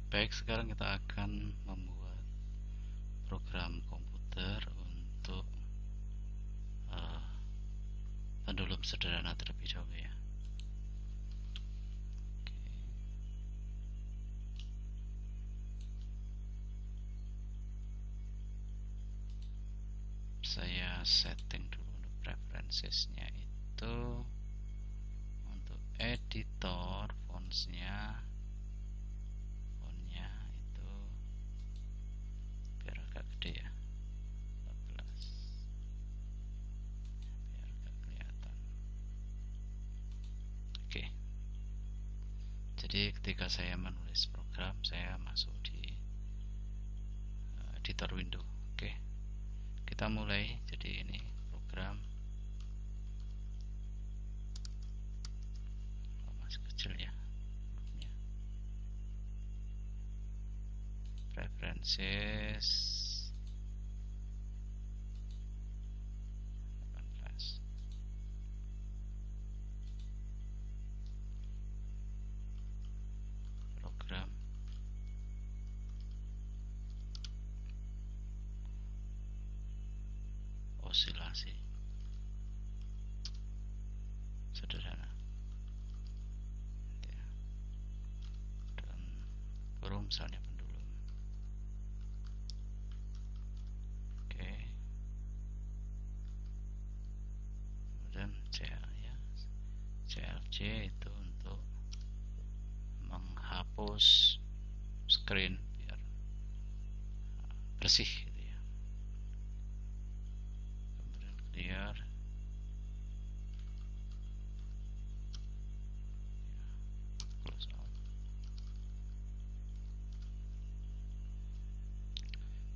Baik, sekarang kita akan membuat program komputer untuk pendulum sederhana terlebih dahulu ya. Saya setting dulu untuk preferences-nya itu untuk editor fontsnya itu biar agak gede ya, 14 biar agak kelihatan. Oke, jadi ketika saya menulis program, saya masuk di editor window. Oke, kita mulai. Jadi ini program masih kecil ya, preferences 18. Program osilasi sederhana ya, dan baru misalnya pendulum. Oke, kemudian CLJ itu untuk menghapus screen biar bersih gitu ya. Kemudian clear, close out,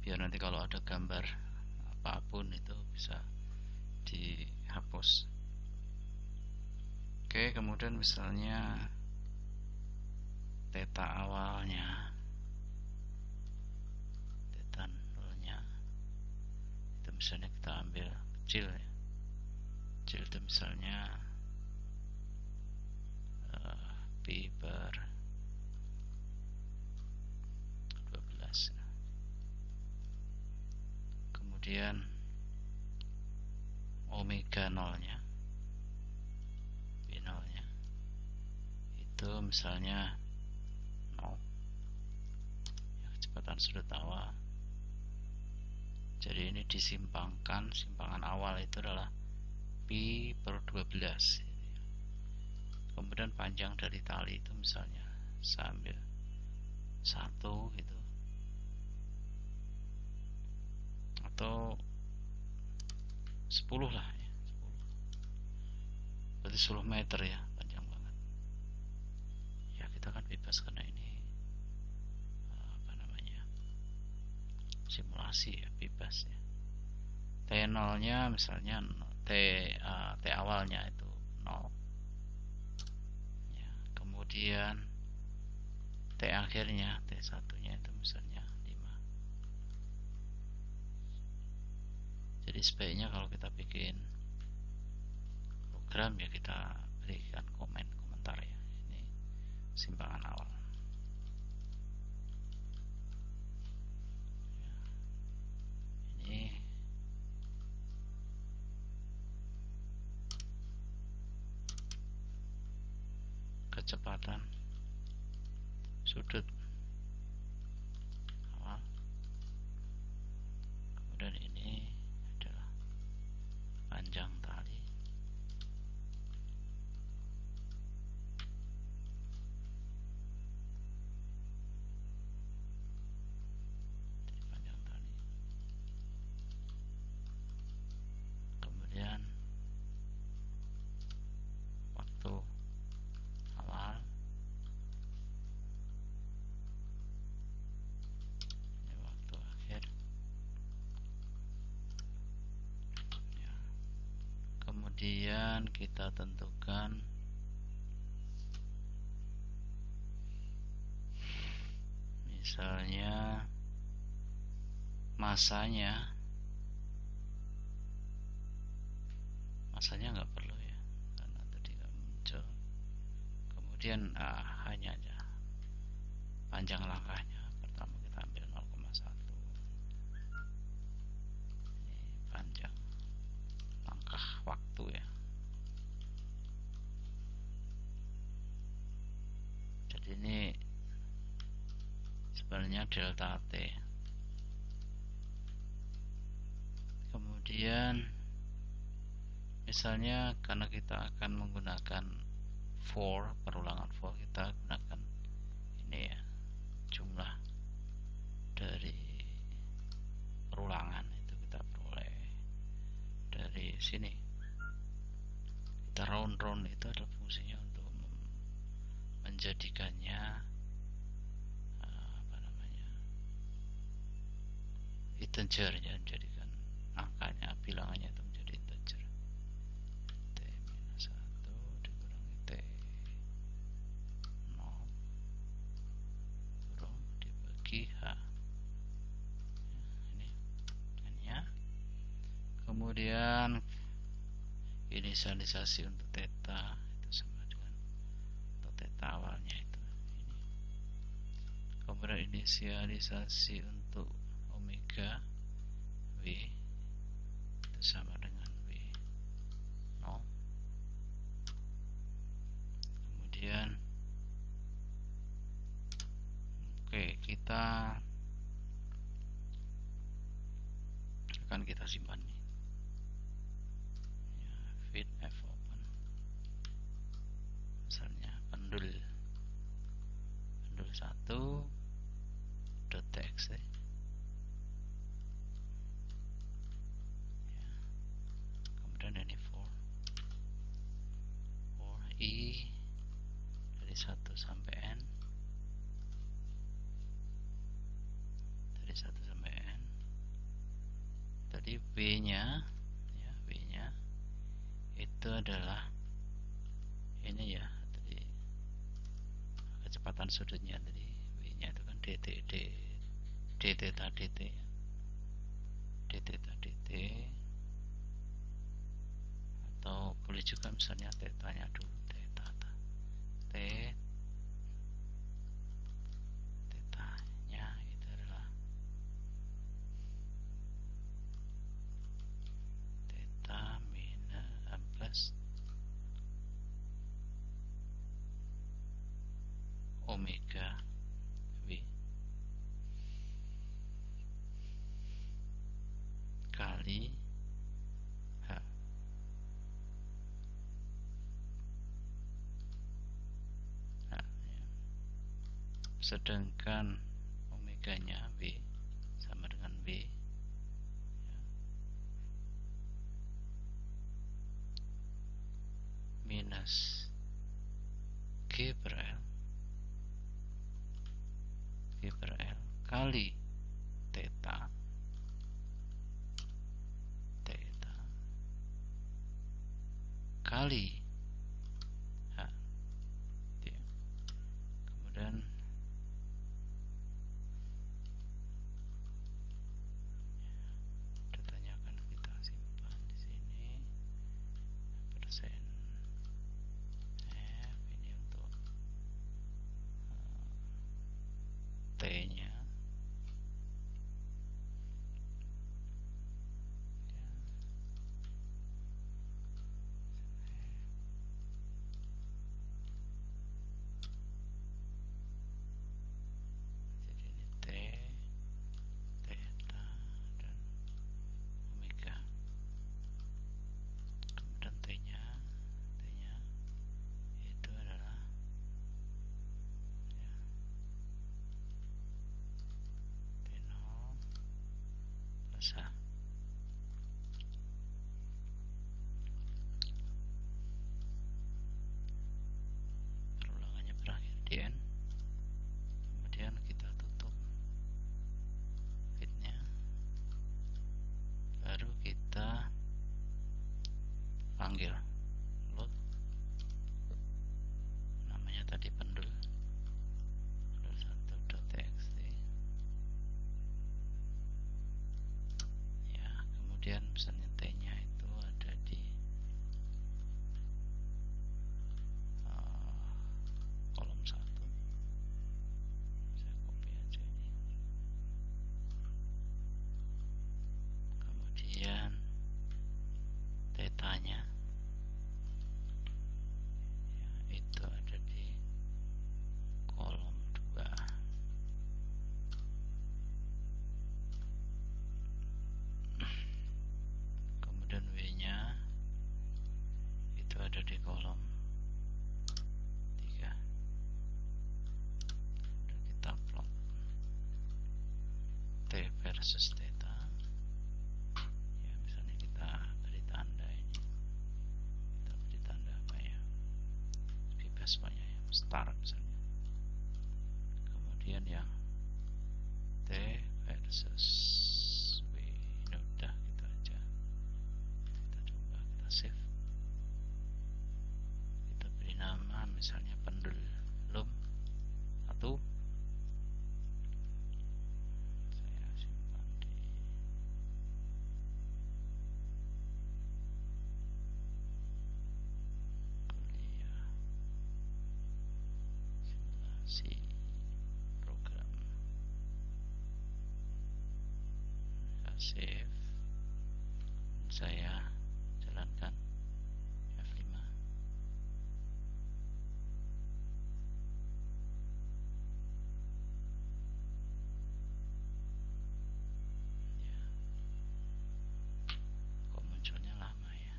biar nanti kalau ada gambar apapun itu bisa dihapus. Oke, kemudian misalnya theta awalnya, theta nolnya itu misalnya kita ambil kecil ya. Kecil itu misalnya pi per 12. Kemudian omega nolnya, pi nolnya itu misalnya 0 ya, kecepatan sudut awal. Jadi ini disimpangkan, simpangan awal itu adalah pi per 12. Kemudian panjang dari tali itu misalnya saya ambil 1 gitu, atau 10 lah ya, 10. Berarti 10 meter ya, panjang banget ya. Kita kan bebas karena ini apa namanya, simulasi ya, bebas ya. T0 nya misalnya T awalnya itu 0 ya. Kemudian T akhirnya, T1 nya itu misalnya 5. Jadi sebaiknya kalau kita bikin program ya kita berikan komentar ya, ini simpangan awal ya. Ini kecepatan sudut awal. Kemudian ini adalah panjang tali. Panjang tali. Kemudian waktu awal. Ini waktu akhir ya. Kemudian kita tentukan misalnya masanya nggak perlu ya karena tadi nggak muncul. Kemudian hanya aja panjang langkahnya. Pertama kita ambil 0,1. Ini panjang langkah waktu ya. Jadi ini sebenarnya delta T. Kemudian misalnya karena kita akan menggunakan for, perulangan for, kita gunakan ini ya, jumlah dari perulangan itu kita peroleh dari sini. Kita round itu adalah fungsinya untuk menjadikannya integer ya, menjadikan angkanya, bilangannya itu menjadi integer. T minus 1 dikurangi T 0 kurung dibagi H ya, ini ya. Kemudian inisialisasi untuk theta itu sama dengan atau theta awalnya itu ini. Kemudian inisialisasi untuk omega W itu sama dengan W 0. Kemudian kita akan simpan nih ya, fit f open misalnya pendul 1.txt ya. Kemudian ini for i dari 1 sampai n, dari 1 sampai n. Tadi w nya ya, w nya itu adalah ini ya, tadi kecepatan sudutnya, tadi w nya itu kan dt theta dt ya, d theta dt, atau boleh juga misalnya tetanya dulu, theta t tetanya itu adalah theta minus plus omega w kali H. Nah, ya. Sedangkan omeganya W sama dengan W ya, minus G per L kali theta kali H ya. Kemudian datanya akan kita simpan di sini, persen F ini untuk T nya ya. kasus theta. Ya, misalnya kita beri tanda ini, kita beri tanda apa ya, bebas banyak ya, start misalnya. Kemudian yang T versus W, ini udah gitu aja. Kita coba, kita save, kita beri nama misalnya pendulum 1. Saya simpan di kuliah simulasi program. Saya save, saya jalankan F5. Ya, kok munculnya lama ya.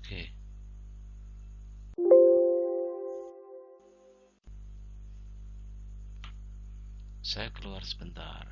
Oke, saya keluar sebentar.